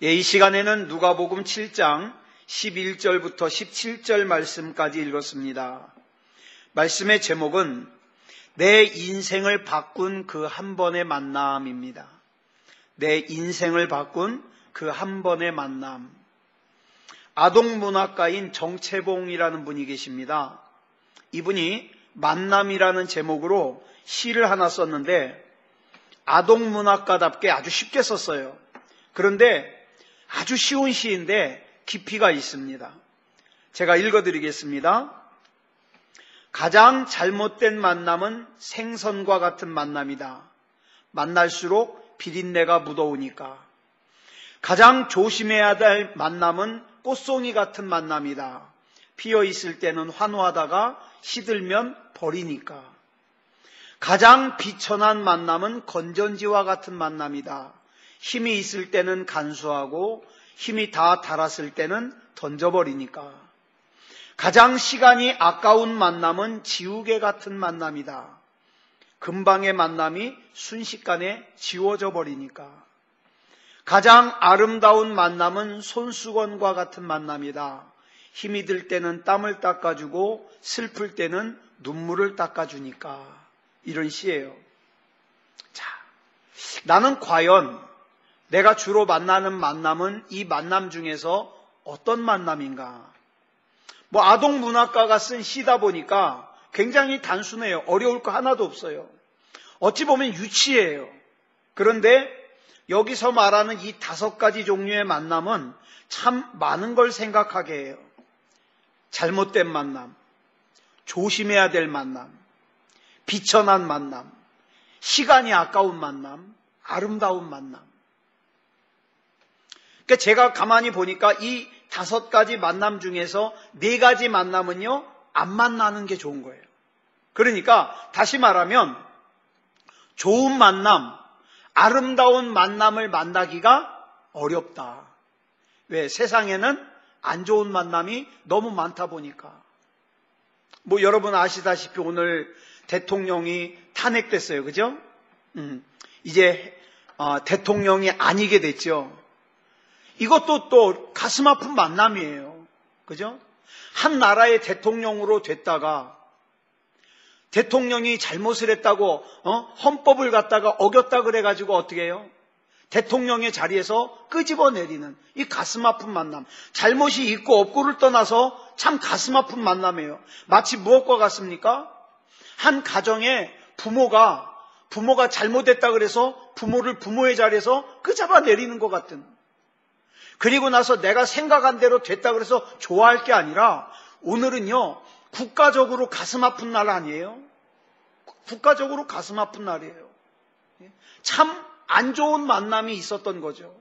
이 시간에는 누가복음 7장 11절부터 17절 말씀까지 읽었습니다. 말씀의 제목은 내 인생을 바꾼 그 한 번의 만남입니다. 내 인생을 바꾼 그 한 번의 만남. 아동문학가인 정채봉이라는 분이 계십니다. 이분이 만남이라는 제목으로 시를 하나 썼는데 아동문학가답게 아주 쉽게 썼어요. 그런데 아주 쉬운 시인데 깊이가 있습니다. 제가 읽어드리겠습니다. 가장 잘못된 만남은 생선과 같은 만남이다. 만날수록 비린내가 묻어오니까. 가장 조심해야 될 만남은 꽃송이 같은 만남이다. 피어있을 때는 환호하다가 시들면 버리니까. 가장 비천한 만남은 건전지와 같은 만남이다. 힘이 있을 때는 간수하고 힘이 다 닳았을 때는 던져버리니까. 가장 시간이 아까운 만남은 지우개 같은 만남이다. 금방의 만남이 순식간에 지워져 버리니까. 가장 아름다운 만남은 손수건과 같은 만남이다. 힘이 들 때는 땀을 닦아주고 슬플 때는 눈물을 닦아주니까. 이런 시예요. 자, 나는 과연 내가 주로 만나는 만남은 이 만남 중에서 어떤 만남인가? 아동문학가가 쓴 시다 보니까 굉장히 단순해요. 어려울 거 하나도 없어요. 어찌 보면 유치해요. 그런데 여기서 말하는 이 5가지 종류의 만남은 참 많은 걸 생각하게 해요. 잘못된 만남, 조심해야 될 만남, 비천한 만남, 시간이 아까운 만남, 아름다운 만남. 그러니까 제가 가만히 보니까 이 5가지 만남 중에서 4가지 만남은요, 안 만나는 게 좋은 거예요. 그러니까 다시 말하면 좋은 만남, 아름다운 만남을 만나기가 어렵다. 왜? 세상에는 안 좋은 만남이 너무 많다 보니까. 여러분 아시다시피 오늘 대통령이 탄핵됐어요. 그죠? 이제 대통령이 아니게 됐죠. 이것도 또 가슴 아픈 만남이에요. 그죠? 한 나라의 대통령으로 됐다가 대통령이 잘못을 했다고 헌법을 갖다가 어겼다 그래가지고 어떻게 해요? 대통령의 자리에서 끄집어내리는 이 가슴 아픈 만남. 잘못이 있고 없고를 떠나서 참 가슴 아픈 만남이에요. 마치 무엇과 같습니까? 한 가정에 부모가 잘못했다 그래서 부모를 부모의 자리에서 끄집어내리는 것 같은. 그리고 나서 내가 생각한 대로 됐다 그래서 좋아할 게 아니라 오늘은요, 국가적으로 가슴 아픈 날 아니에요? 국가적으로 가슴 아픈 날이에요. 참 안 좋은 만남이 있었던 거죠.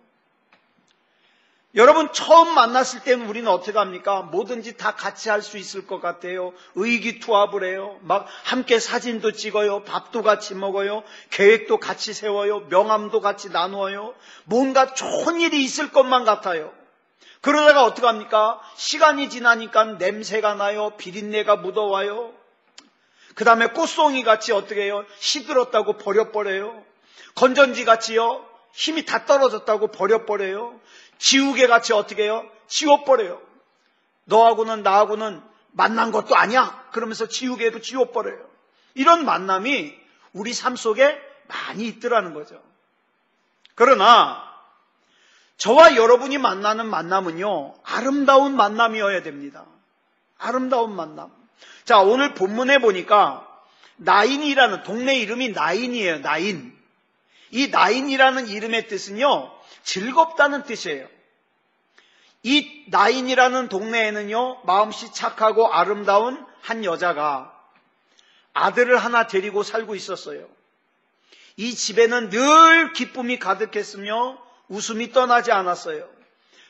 여러분 처음 만났을 때는 우리는 어떻게 합니까? 뭐든지 다 같이 할 수 있을 것 같아요. 의기투합을 해요. 막 함께 사진도 찍어요. 밥도 같이 먹어요. 계획도 같이 세워요. 명함도 같이 나누어요. 뭔가 좋은 일이 있을 것만 같아요. 그러다가 어떻게 합니까? 시간이 지나니까 냄새가 나요. 비린내가 묻어와요. 그 다음에 꽃송이 같이 어떻게 해요? 시들었다고 버려버려요. 건전지 같이요. 힘이 다 떨어졌다고 버려버려요. 지우개 같이 어떻게 해요? 지워버려요. 너하고는 나하고는 만난 것도 아니야. 그러면서 지우개도 지워버려요. 이런 만남이 우리 삶 속에 많이 있더라는 거죠. 그러나 저와 여러분이 만나는 만남은요, 아름다운 만남이어야 됩니다. 아름다운 만남. 자, 오늘 본문에 보니까 나인이라는 동네 이름이 나인이에요. 나인. 이 나인이라는 이름의 뜻은요, 즐겁다는 뜻이에요. 이 나인이라는 동네에는요, 마음씨 착하고 아름다운 한 여자가 아들을 하나 데리고 살고 있었어요. 이 집에는 늘 기쁨이 가득했으며 웃음이 떠나지 않았어요.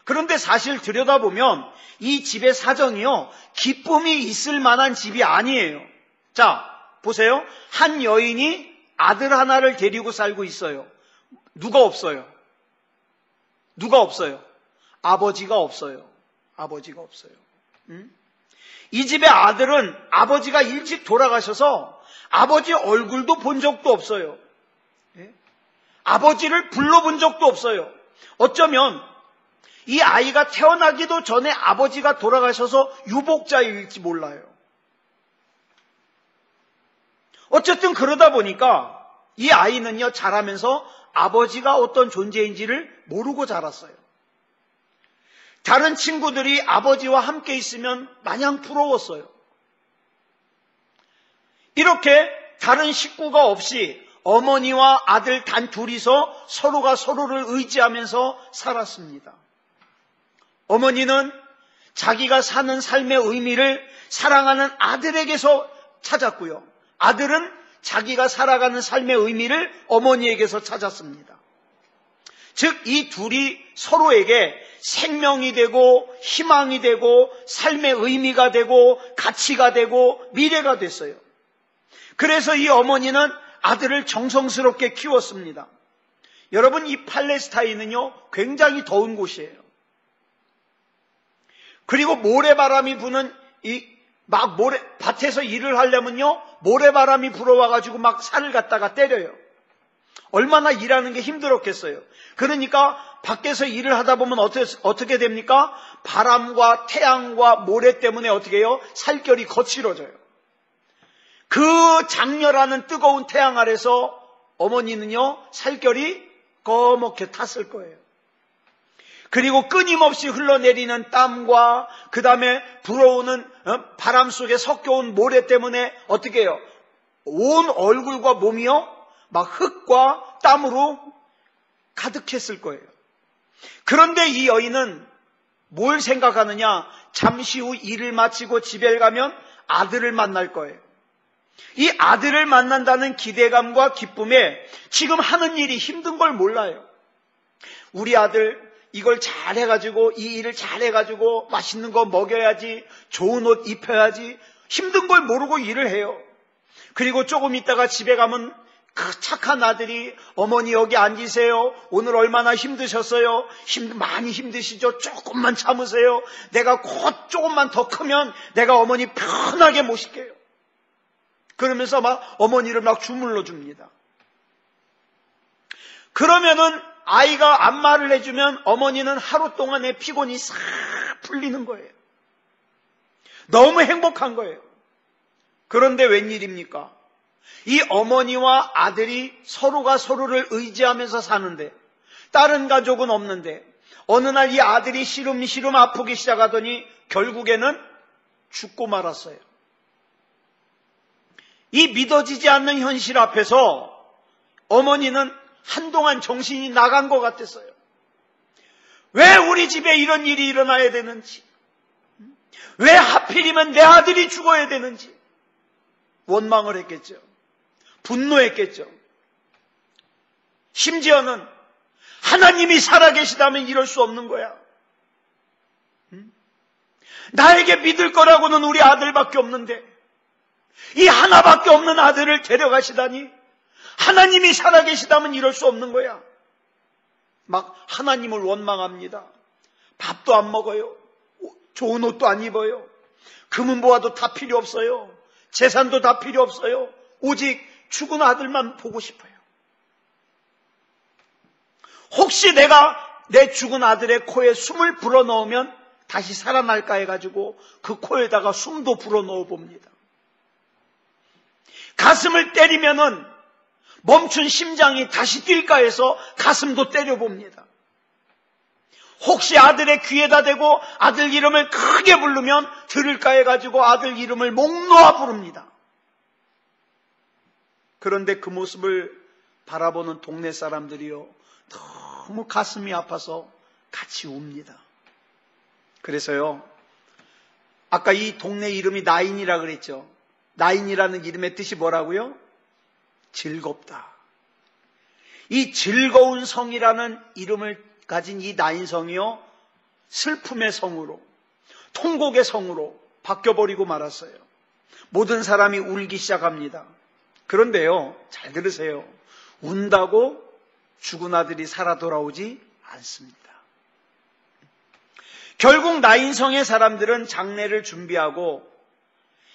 그런데 사실 들여다보면 이 집의 사정이요, 기쁨이 있을 만한 집이 아니에요. 자, 보세요. 한 여인이 아들 하나를 데리고 살고 있어요. 누가 없어요? 누가 없어요? 아버지가 없어요. 아버지가 없어요. 이 집의 아들은 아버지가 일찍 돌아가셔서 아버지 얼굴도 본 적도 없어요. 아버지를 불러본 적도 없어요. 어쩌면 이 아이가 태어나기도 전에 아버지가 돌아가셔서 유복자일지 몰라요. 어쨌든 그러다 보니까 이 아이는요, 자라면서 아버지가 어떤 존재인지를 모르고 자랐어요. 다른 친구들이 아버지와 함께 있으면 마냥 부러웠어요. 이렇게 다른 식구가 없이 어머니와 아들 단 둘이서 서로가 서로를 의지하면서 살았습니다. 어머니는 자기가 사는 삶의 의미를 사랑하는 아들에게서 찾았고요. 아들은 자기가 살아가는 삶의 의미를 어머니에게서 찾았습니다. 즉, 이 둘이 서로에게 생명이 되고 희망이 되고 삶의 의미가 되고 가치가 되고 미래가 됐어요. 그래서 이 어머니는 아들을 정성스럽게 키웠습니다. 여러분, 이 팔레스타인은요, 굉장히 더운 곳이에요. 그리고 모래바람이 부는 밭에서 일을 하려면요, 모래바람이 불어와가지고 막 산을 갖다가 때려요. 얼마나 일하는 게 힘들었겠어요. 그러니까 밖에서 일을 하다 보면 어떻게 됩니까? 바람과 태양과 모래 때문에 어떻게 해요? 살결이 거칠어져요. 그 장렬하는 뜨거운 태양 아래서 어머니는요, 살결이 거먹게 탔을 거예요. 그리고 끊임없이 흘러내리는 땀과 그 다음에 불어오는 바람 속에 섞여온 모래 때문에 어떻게 해요? 온 얼굴과 몸이요, 막 흙과 땀으로 가득했을 거예요. 그런데 이 여인은 뭘 생각하느냐? 잠시 후 일을 마치고 집에 가면 아들을 만날 거예요. 이 아들을 만난다는 기대감과 기쁨에 지금 하는 일이 힘든 걸 몰라요. 우리 아들 이걸 잘해가지고, 이 일을 잘해가지고 맛있는 거 먹여야지, 좋은 옷 입혀야지, 힘든 걸 모르고 일을 해요. 그리고 조금 있다가 집에 가면 그 착한 아들이 어머니 여기 앉으세요. 오늘 얼마나 힘드셨어요? 많이 힘드시죠? 조금만 참으세요. 내가 곧 조금만 더 크면 내가 어머니 편하게 모실게요. 그러면서 막 어머니를 막 주물러 줍니다. 그러면은 아이가 안마를 해주면 어머니는 하루 동안의 피곤이 싹 풀리는 거예요. 너무 행복한 거예요. 그런데 웬일입니까? 이 어머니와 아들이 서로가 서로를 의지하면서 사는데, 다른 가족은 없는데, 어느 날 이 아들이 시름시름 아프기 시작하더니 결국에는 죽고 말았어요. 이 믿어지지 않는 현실 앞에서 어머니는 한동안 정신이 나간 것 같았어요. 왜 우리 집에 이런 일이 일어나야 되는지, 왜 하필이면 내 아들이 죽어야 되는지 원망을 했겠죠. 분노했겠죠. 심지어는 하나님이 살아계시다면 이럴 수 없는 거야. 나에게 믿을 거라고는 우리 아들밖에 없는데 이 하나밖에 없는 아들을 데려가시다니, 하나님이 살아계시다면 이럴 수 없는 거야. 막 하나님을 원망합니다. 밥도 안 먹어요. 좋은 옷도 안 입어요. 금은 보아도 다 필요 없어요. 재산도 다 필요 없어요. 오직 죽은 아들만 보고 싶어요. 혹시 내가 내 죽은 아들의 코에 숨을 불어넣으면 다시 살아날까 해가지고 그 코에다가 숨도 불어넣어 봅니다. 가슴을 때리면은 멈춘 심장이 다시 뛸까 해서 가슴도 때려봅니다. 혹시 아들의 귀에다 대고 아들 이름을 크게 부르면 들을까 해가지고 아들 이름을 목 놓아 부릅니다. 그런데 그 모습을 바라보는 동네 사람들이요, 너무 가슴이 아파서 같이 웁니다. 그래서요, 아까 이 동네 이름이 나인이라 그랬죠. 나인이라는 이름의 뜻이 뭐라고요? 즐겁다. 이 즐거운 성이라는 이름을 가진 이 나인성이요, 슬픔의 성으로, 통곡의 성으로 바뀌어버리고 말았어요. 모든 사람이 울기 시작합니다. 그런데요, 잘 들으세요. 운다고 죽은 아들이 살아 돌아오지 않습니다. 결국 나인성의 사람들은 장례를 준비하고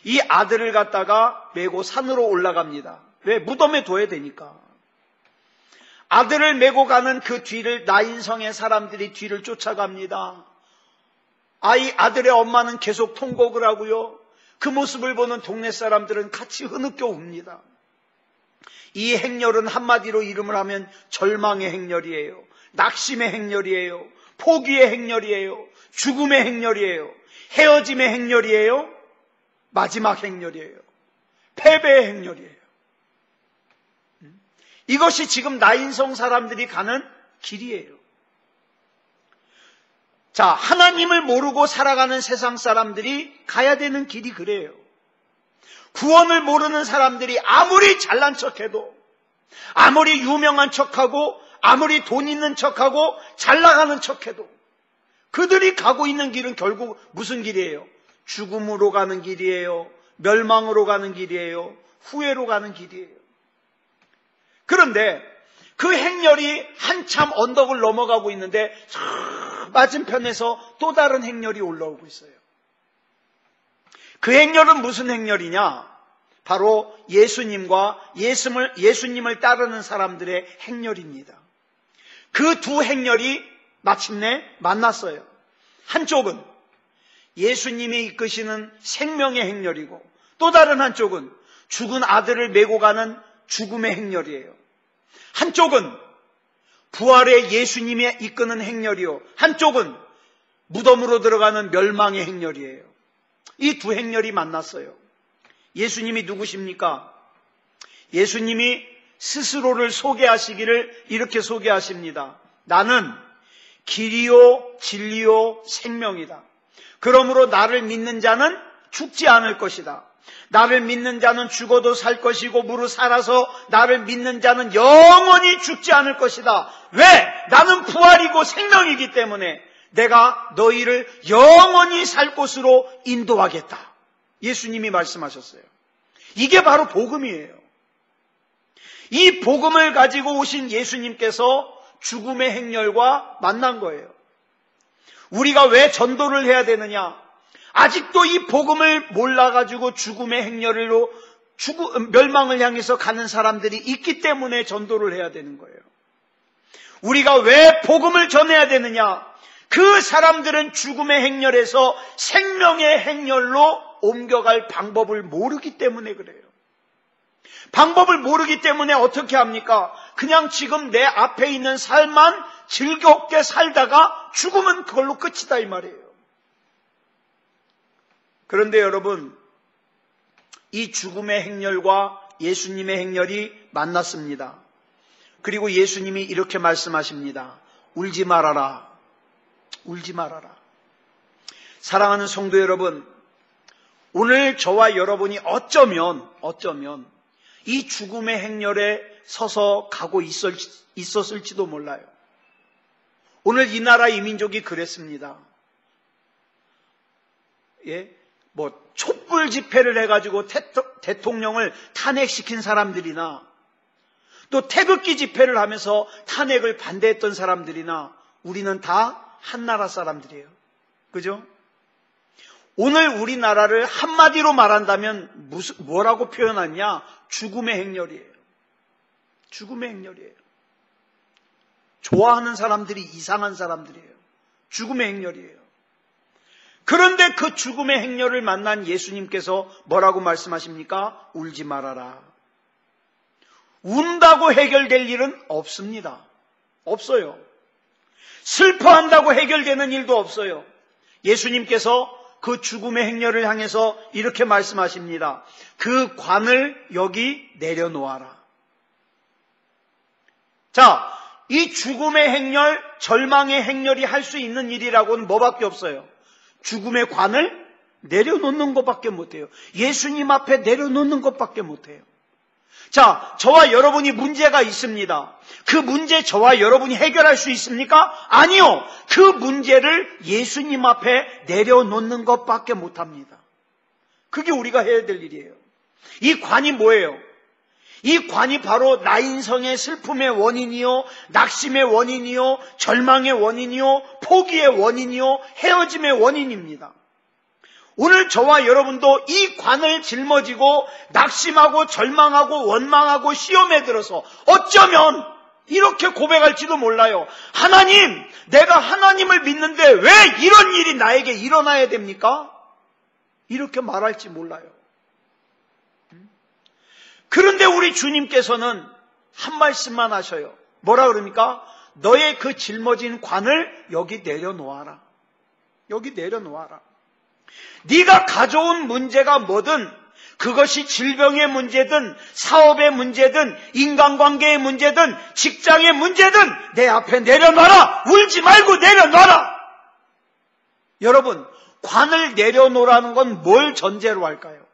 이 아들을 갖다가 메고 산으로 올라갑니다. 왜? 무덤에 둬야 되니까. 아들을 메고 가는 그 뒤를 나인성의 사람들이 뒤를 쫓아갑니다. 아들의 엄마는 계속 통곡을 하고요. 그 모습을 보는 동네 사람들은 같이 흐느껴 웁니다. 이 행렬은 한마디로 이름을 하면 절망의 행렬이에요. 낙심의 행렬이에요. 포기의 행렬이에요. 죽음의 행렬이에요. 헤어짐의 행렬이에요. 마지막 행렬이에요. 패배의 행렬이에요. 이것이 지금 나인성 사람들이 가는 길이에요. 자, 하나님을 모르고 살아가는 세상 사람들이 가야 되는 길이 그래요. 구원을 모르는 사람들이 아무리 잘난 척해도, 아무리 유명한 척하고, 아무리 돈 있는 척하고, 잘 나가는 척해도 그들이 가고 있는 길은 결국 무슨 길이에요? 죽음으로 가는 길이에요. 멸망으로 가는 길이에요. 후회로 가는 길이에요. 그런데 그 행렬이 한참 언덕을 넘어가고 있는데 저 맞은편에서 또 다른 행렬이 올라오고 있어요. 그 행렬은 무슨 행렬이냐? 바로 예수님을 따르는 사람들의 행렬입니다. 그 두 행렬이 마침내 만났어요. 한쪽은 예수님이 이끄시는 생명의 행렬이고 또 다른 한쪽은 죽은 아들을 메고 가는 죽음의 행렬이에요. 한쪽은 부활의 예수님이 이끄는 행렬이요, 한쪽은 무덤으로 들어가는 멸망의 행렬이에요. 이 두 행렬이 만났어요. 예수님이 누구십니까? 예수님이 스스로를 소개하시기를 이렇게 소개하십니다. 나는 길이요 진리요 생명이다. 그러므로 나를 믿는 자는 죽지 않을 것이다. 나를 믿는 자는 죽어도 살 것이고 무릇 살아서 나를 믿는 자는 영원히 죽지 않을 것이다. 왜? 나는 부활이고 생명이기 때문에 내가 너희를 영원히 살 곳으로 인도하겠다. 예수님이 말씀하셨어요. 이게 바로 복음이에요. 이 복음을 가지고 오신 예수님께서 죽음의 행렬과 만난 거예요. 우리가 왜 전도를 해야 되느냐? 아직도 이 복음을 몰라가지고 죽음의 행렬로 멸망을 향해서 가는 사람들이 있기 때문에 전도를 해야 되는 거예요. 우리가 왜 복음을 전해야 되느냐? 그 사람들은 죽음의 행렬에서 생명의 행렬로 옮겨갈 방법을 모르기 때문에 그래요. 방법을 모르기 때문에 어떻게 합니까? 그냥 지금 내 앞에 있는 삶만 즐겁게 살다가 죽으면 그걸로 끝이다 이 말이에요. 그런데 여러분, 이 죽음의 행렬과 예수님의 행렬이 만났습니다. 그리고 예수님이 이렇게 말씀하십니다. 울지 말아라. 울지 말아라. 사랑하는 성도 여러분, 오늘 저와 여러분이 어쩌면 이 죽음의 행렬에 서서 가고 있었을지도 몰라요. 오늘 이 나라 이 민족이 그랬습니다. 촛불 집회를 해가지고 대통령을 탄핵시킨 사람들이나 또 태극기 집회를 하면서 탄핵을 반대했던 사람들이나 우리는 다 한 나라 사람들이에요. 그죠? 오늘 우리나라를 한마디로 말한다면 뭐라고 표현하냐? 죽음의 행렬이에요. 죽음의 행렬이에요. 좋아하는 사람들이 이상한 사람들이에요. 죽음의 행렬이에요. 그런데 그 죽음의 행렬을 만난 예수님께서 뭐라고 말씀하십니까? 울지 말아라. 운다고 해결될 일은 없습니다. 없어요. 슬퍼한다고 해결되는 일도 없어요. 예수님께서 그 죽음의 행렬을 향해서 이렇게 말씀하십니다. 그 관을 여기 내려놓아라. 자, 이 죽음의 행렬, 절망의 행렬이 할 수 있는 일이라고는 뭐밖에 없어요? 죽음의 관을 내려놓는 것밖에 못해요. 예수님 앞에 내려놓는 것밖에 못해요. 자, 저와 여러분이 문제가 있습니다. 그 문제 저와 여러분이 해결할 수 있습니까? 아니요. 그 문제를 예수님 앞에 내려놓는 것밖에 못합니다. 그게 우리가 해야 될 일이에요. 이 관이 뭐예요? 이 관이 바로 나인성의 슬픔의 원인이요, 낙심의 원인이요, 절망의 원인이요, 포기의 원인이요, 헤어짐의 원인입니다. 오늘 저와 여러분도 이 관을 짊어지고 낙심하고 절망하고 원망하고 시험에 들어서 어쩌면 이렇게 고백할지도 몰라요. 하나님, 내가 하나님을 믿는데 왜 이런 일이 나에게 일어나야 됩니까? 이렇게 말할지 몰라요. 그런데 우리 주님께서는 한 말씀만 하셔요. 뭐라 그럽니까? 너의 그 짊어진 관을 여기 내려놓아라. 여기 내려놓아라. 네가 가져온 문제가 뭐든, 그것이 질병의 문제든 사업의 문제든 인간관계의 문제든 직장의 문제든 내 앞에 내려놔라. 울지 말고 내려놔라. 여러분, 관을 내려놓으라는 건 뭘 전제로 할까요?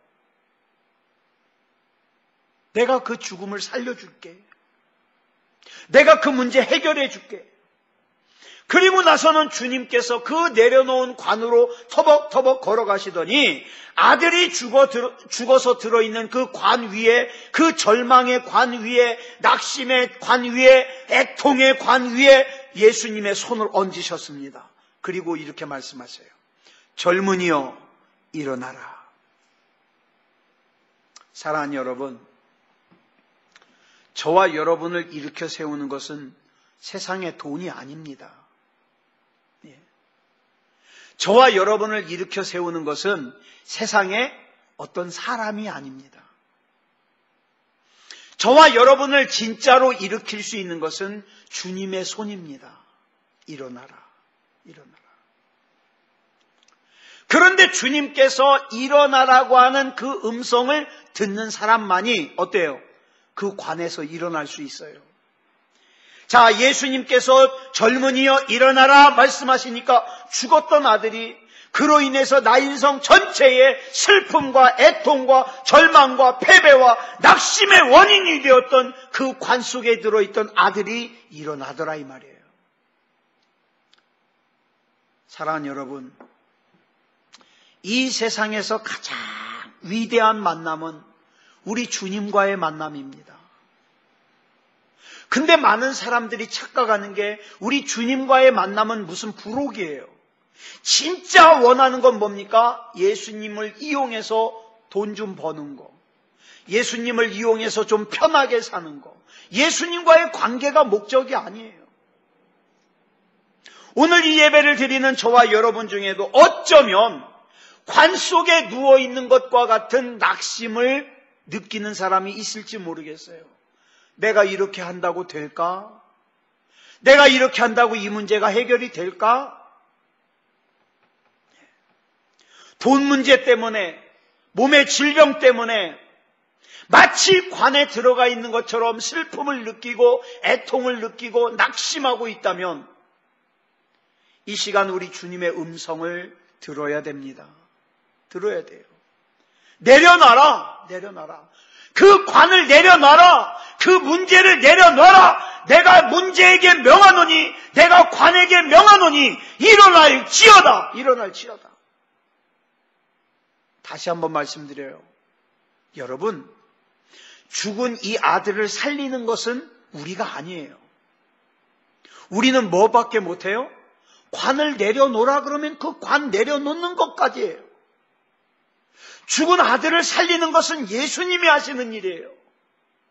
내가 그 죽음을 살려줄게. 내가 그 문제 해결해 줄게. 그리고 나서는 주님께서 그 내려놓은 관으로 터벅터벅 걸어가시더니 아들이 죽어서 들어있는 그 관 위에, 그 절망의 관 위에, 낙심의 관 위에, 애통의 관 위에 예수님의 손을 얹으셨습니다. 그리고 이렇게 말씀하세요. 젊은이여 일어나라. 사랑하는 여러분, 저와 여러분을 일으켜 세우는 것은 세상의 돈이 아닙니다. 저와 여러분을 일으켜 세우는 것은 세상의 어떤 사람이 아닙니다. 저와 여러분을 진짜로 일으킬 수 있는 것은 주님의 손입니다. 일어나라, 일어나라. 그런데 주님께서 일어나라고 하는 그 음성을 듣는 사람만이 어때요? 그 관에서 일어날 수 있어요. 자, 예수님께서 젊은이여 일어나라 말씀하시니까 죽었던 아들이 그로 인해서 나 인생 전체에 슬픔과 애통과 절망과 패배와 낙심의 원인이 되었던 그 관 속에 들어있던 아들이 일어나더라 이 말이에요. 사랑하는 여러분, 이 세상에서 가장 위대한 만남은 우리 주님과의 만남입니다. 근데 많은 사람들이 착각하는 게 우리 주님과의 만남은 무슨 부록이에요. 진짜 원하는 건 뭡니까? 예수님을 이용해서 돈 좀 버는 거, 예수님을 이용해서 좀 편하게 사는 거, 예수님과의 관계가 목적이 아니에요. 오늘 이 예배를 드리는 저와 여러분 중에도 어쩌면 관 속에 누워있는 것과 같은 낙심을 느끼는 사람이 있을지 모르겠어요. 내가 이렇게 한다고 될까? 내가 이렇게 한다고 이 문제가 해결이 될까? 돈 문제 때문에, 몸의 질병 때문에 마치 관에 들어가 있는 것처럼 슬픔을 느끼고 애통을 느끼고 낙심하고 있다면 이 시간 우리 주님의 음성을 들어야 됩니다. 들어야 돼요. 내려놔라, 내려놔라. 그 관을 내려놔라. 그 문제를 내려놔라. 내가 문제에게 명하노니, 내가 관에게 명하노니 일어날지어다. 일어날지어다. 다시 한번 말씀드려요. 여러분, 죽은 이 아들을 살리는 것은 우리가 아니에요. 우리는 뭐밖에 못해요? 관을 내려놓으라 그러면 그 관 내려놓는 것까지예요. 죽은 아들을 살리는 것은 예수님이 하시는 일이에요.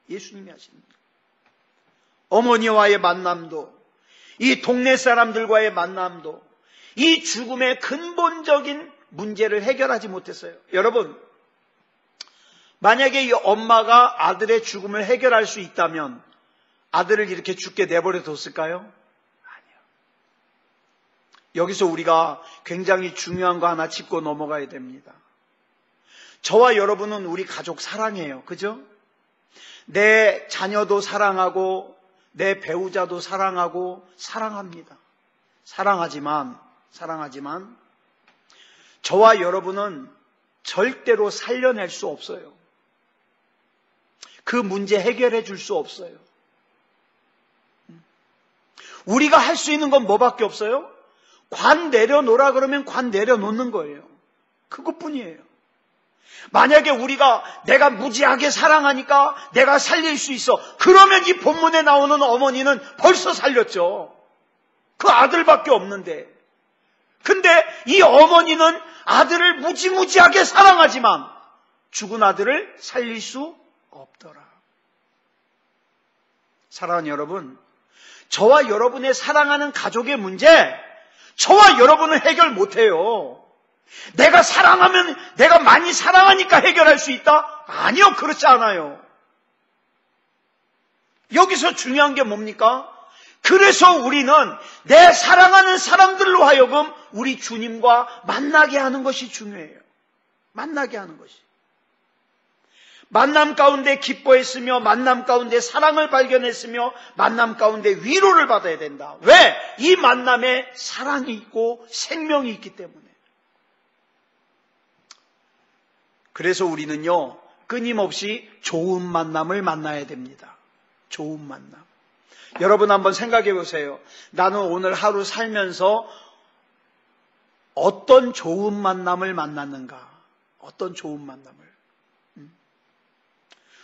예수님이 하시는 일. 어머니와의 만남도, 이 동네 사람들과의 만남도 이 죽음의 근본적인 문제를 해결하지 못했어요. 여러분, 만약에 이 엄마가 아들의 죽음을 해결할 수 있다면 아들을 이렇게 죽게 내버려 뒀을까요? 아니요. 여기서 우리가 굉장히 중요한 거 하나 짚고 넘어가야 됩니다. 저와 여러분은 우리 가족 사랑해요. 그죠? 내 자녀도 사랑하고 내 배우자도 사랑하고 사랑합니다. 사랑하지만 저와 여러분은 절대로 살려낼 수 없어요. 그 문제 해결해 줄 수 없어요. 우리가 할 수 있는 건 뭐밖에 없어요? 관 내려놓으라 그러면 관 내려놓는 거예요. 그것뿐이에요. 만약에 우리가 내가 무지하게 사랑하니까 내가 살릴 수 있어. 그러면 이 본문에 나오는 어머니는 벌써 살렸죠. 그 아들밖에 없는데. 근데 이 어머니는 아들을 무지무지하게 사랑하지만 죽은 아들을 살릴 수 없더라. 사랑하는 여러분, 저와 여러분의 사랑하는 가족의 문제, 저와 여러분은 해결 못해요. 내가 사랑하면, 내가 많이 사랑하니까 해결할 수 있다? 아니요, 그렇지 않아요. 여기서 중요한 게 뭡니까? 그래서 우리는 내 사랑하는 사람들로 하여금 우리 주님과 만나게 하는 것이 중요해요. 만나게 하는 것이. 만남 가운데 기뻐했으며, 만남 가운데 사랑을 발견했으며, 만남 가운데 위로를 받아야 된다. 왜? 이 만남에 사랑이 있고 생명이 있기 때문에. 그래서 우리는요, 끊임없이 좋은 만남을 만나야 됩니다. 좋은 만남. 여러분 한번 생각해 보세요. 나는 오늘 하루 살면서 어떤 좋은 만남을 만났는가? 어떤 좋은 만남을?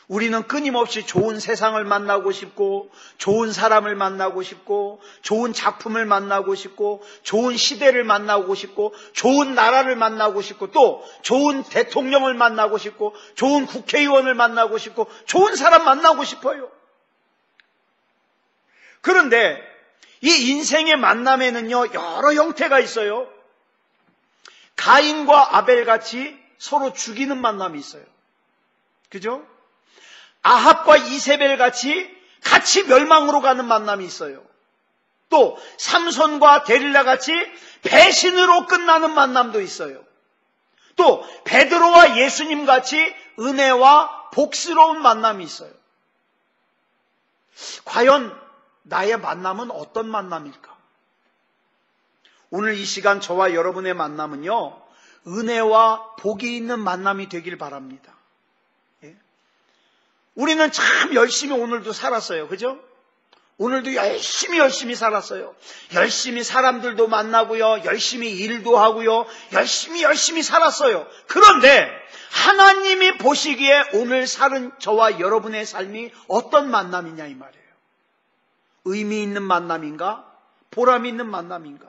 우리는 끊임없이 좋은 세상을 만나고 싶고, 좋은 사람을 만나고 싶고, 좋은 작품을 만나고 싶고, 좋은 시대를 만나고 싶고, 좋은 나라를 만나고 싶고, 또 좋은 대통령을 만나고 싶고, 좋은 국회의원을 만나고 싶고, 좋은 사람 만나고 싶어요. 그런데 이 인생의 만남에는요, 여러 형태가 있어요. 가인과 아벨같이 서로 죽이는 만남이 있어요. 그죠? 아합과 이세벨 같이 멸망으로 가는 만남이 있어요. 또 삼손과 데릴라 같이 배신으로 끝나는 만남도 있어요. 또 베드로와 예수님 같이 은혜와 복스러운 만남이 있어요. 과연 나의 만남은 어떤 만남일까? 오늘 이 시간 저와 여러분의 만남은요, 은혜와 복이 있는 만남이 되길 바랍니다. 우리는 참 열심히 오늘도 살았어요. 그죠? 오늘도 열심히 살았어요. 열심히 사람들도 만나고요. 열심히 일도 하고요. 열심히 살았어요. 그런데 하나님이 보시기에 오늘 사는 저와 여러분의 삶이 어떤 만남이냐 이 말이에요. 의미 있는 만남인가? 보람 있는 만남인가?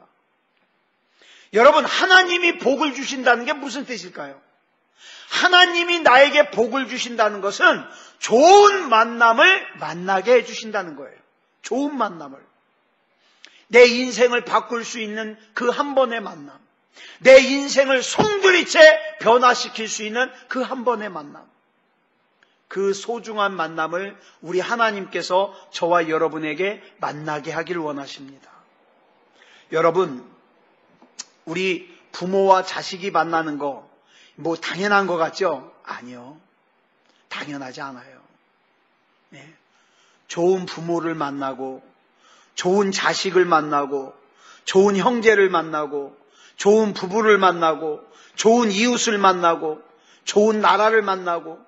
여러분, 하나님이 복을 주신다는 게 무슨 뜻일까요? 하나님이 나에게 복을 주신다는 것은 좋은 만남을 만나게 해주신다는 거예요. 좋은 만남을. 내 인생을 바꿀 수 있는 그 한 번의 만남. 내 인생을 송두리째 변화시킬 수 있는 그 한 번의 만남. 그 소중한 만남을 우리 하나님께서 저와 여러분에게 만나게 하길 원하십니다. 여러분, 우리 부모와 자식이 만나는 거 뭐 당연한 것 같죠? 아니요. 당연하지 않아요. 네. 좋은 부모를 만나고, 좋은 자식을 만나고, 좋은 형제를 만나고, 좋은 부부를 만나고, 좋은 이웃을 만나고, 좋은 나라를 만나고,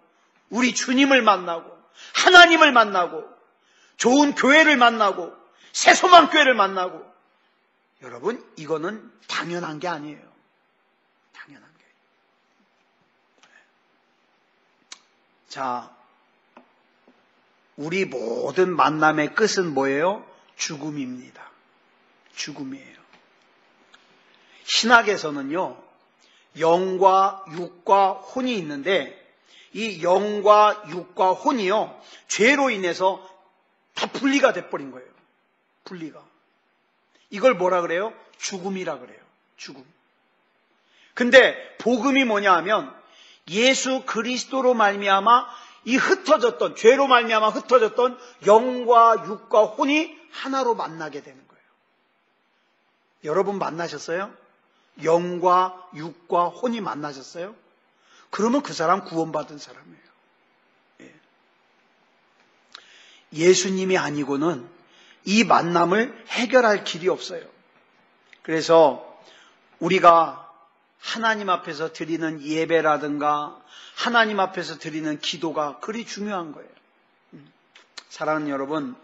우리 주님을 만나고, 하나님을 만나고, 좋은 교회를 만나고, 새소망교회를 만나고, 여러분, 이거는 당연한 게 아니에요. 당연한 게. 자, 우리 모든 만남의 끝은 뭐예요? 죽음입니다. 죽음이에요. 신학에서는요, 영과 육과 혼이 있는데, 이 영과 육과 혼이요, 죄로 인해서 다 분리가 돼버린 거예요. 분리가. 이걸 뭐라 그래요? 죽음이라 그래요. 죽음. 근데 복음이 뭐냐 하면 예수 그리스도로 말미암아 이 흩어졌던, 죄로 말미암아 흩어졌던 영과 육과 혼이 하나로 만나게 되는 거예요. 여러분 만나셨어요? 영과 육과 혼이 만나셨어요? 그러면 그 사람 구원받은 사람이에요. 예. 예수님이 아니고는 이 만남을 해결할 길이 없어요. 그래서 우리가 하나님 앞에서 드리는 예배라든가 하나님 앞에서 드리는 기도가 그리 중요한 거예요. 사랑하는 여러분,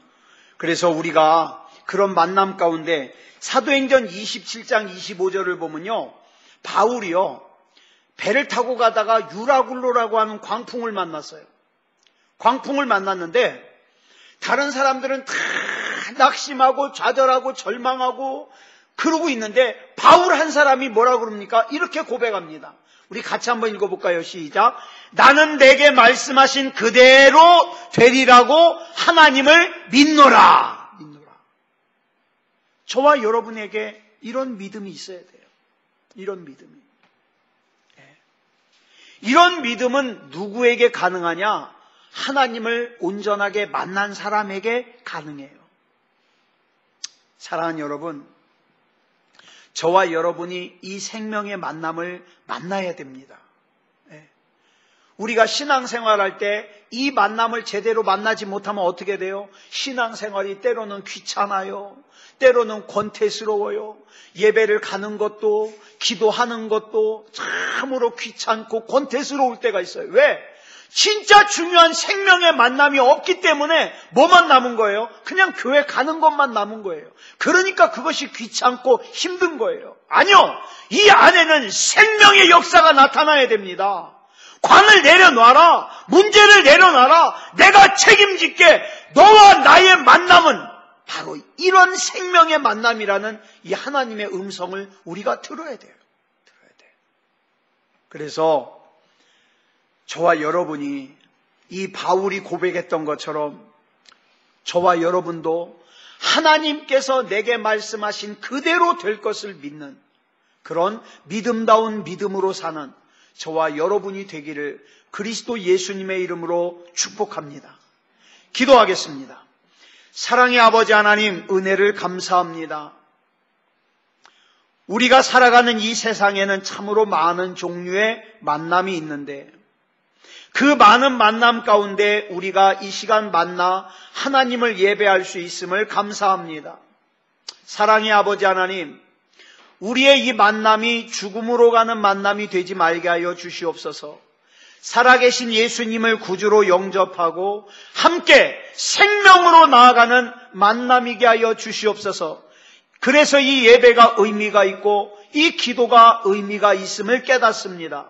그래서 우리가 그런 만남 가운데 사도행전 27장 25절을 보면요, 바울이요 배를 타고 가다가 유라굴로라고 하는 광풍을 만났어요. 광풍을 만났는데 다른 사람들은 다 낙심하고 좌절하고 절망하고 그러고 있는데 바울 한 사람이 뭐라고 그럽니까? 이렇게 고백합니다. 우리 같이 한번 읽어볼까요? 시작. 나는 내게 말씀하신 그대로 되리라고 하나님을 믿노라. 믿노라. 저와 여러분에게 이런 믿음이 있어야 돼요. 이런 믿음이. 이런 믿음은 누구에게 가능하냐? 하나님을 온전하게 만난 사람에게 가능해요. 사랑하는 여러분, 저와 여러분이 이 생명의 만남을 만나야 됩니다. 우리가 신앙생활할 때 이 만남을 제대로 만나지 못하면 어떻게 돼요? 신앙생활이 때로는 귀찮아요. 때로는 권태스러워요. 예배를 가는 것도, 기도하는 것도 참으로 귀찮고 권태스러울 때가 있어요. 왜? 진짜 중요한 생명의 만남이 없기 때문에 뭐만 남은 거예요? 그냥 교회 가는 것만 남은 거예요. 그러니까 그것이 귀찮고 힘든 거예요. 아니요! 이 안에는 생명의 역사가 나타나야 됩니다. 관을 내려놔라. 문제를 내려놔라. 내가 책임질게. 너와 나의 만남은 바로 이런 생명의 만남이라는 이 하나님의 음성을 우리가 들어야 돼요. 그래서 저와 여러분이 이 바울이 고백했던 것처럼 저와 여러분도 하나님께서 내게 말씀하신 그대로 될 것을 믿는 그런 믿음다운 믿음으로 사는 저와 여러분이 되기를 그리스도 예수님의 이름으로 축복합니다. 기도하겠습니다. 사랑의 아버지 하나님, 은혜를 감사합니다. 우리가 살아가는 이 세상에는 참으로 많은 종류의 만남이 있는데 그 많은 만남 가운데 우리가 이 시간 만나 하나님을 예배할 수 있음을 감사합니다. 사랑의 아버지 하나님, 우리의 이 만남이 죽음으로 가는 만남이 되지 말게 하여 주시옵소서. 살아계신 예수님을 구주로 영접하고 함께 생명으로 나아가는 만남이게 하여 주시옵소서. 그래서 이 예배가 의미가 있고 이 기도가 의미가 있음을 깨닫습니다.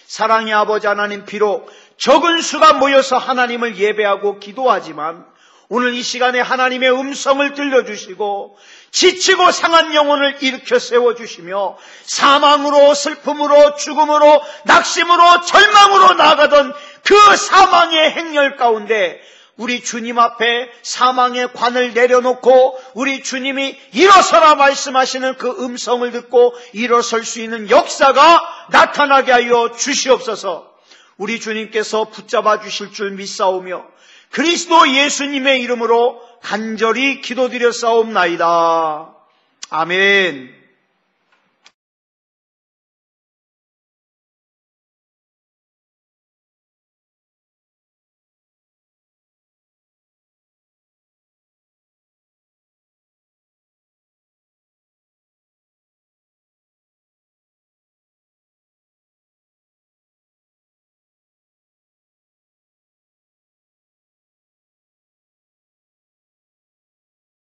사랑의 아버지 하나님, 비록 적은 수가 모여서 하나님을 예배하고 기도하지만 오늘 이 시간에 하나님의 음성을 들려주시고 지치고 상한 영혼을 일으켜 세워주시며 사망으로, 슬픔으로, 죽음으로, 낙심으로, 절망으로 나아가던 그 사망의 행렬 가운데 우리 주님 앞에 사망의 관을 내려놓고 우리 주님이 일어서라 말씀하시는 그 음성을 듣고 일어설 수 있는 역사가 나타나게 하여 주시옵소서. 우리 주님께서 붙잡아 주실 줄 믿사오며 그리스도 예수님의 이름으로 간절히 기도드렸사옵나이다. 아멘.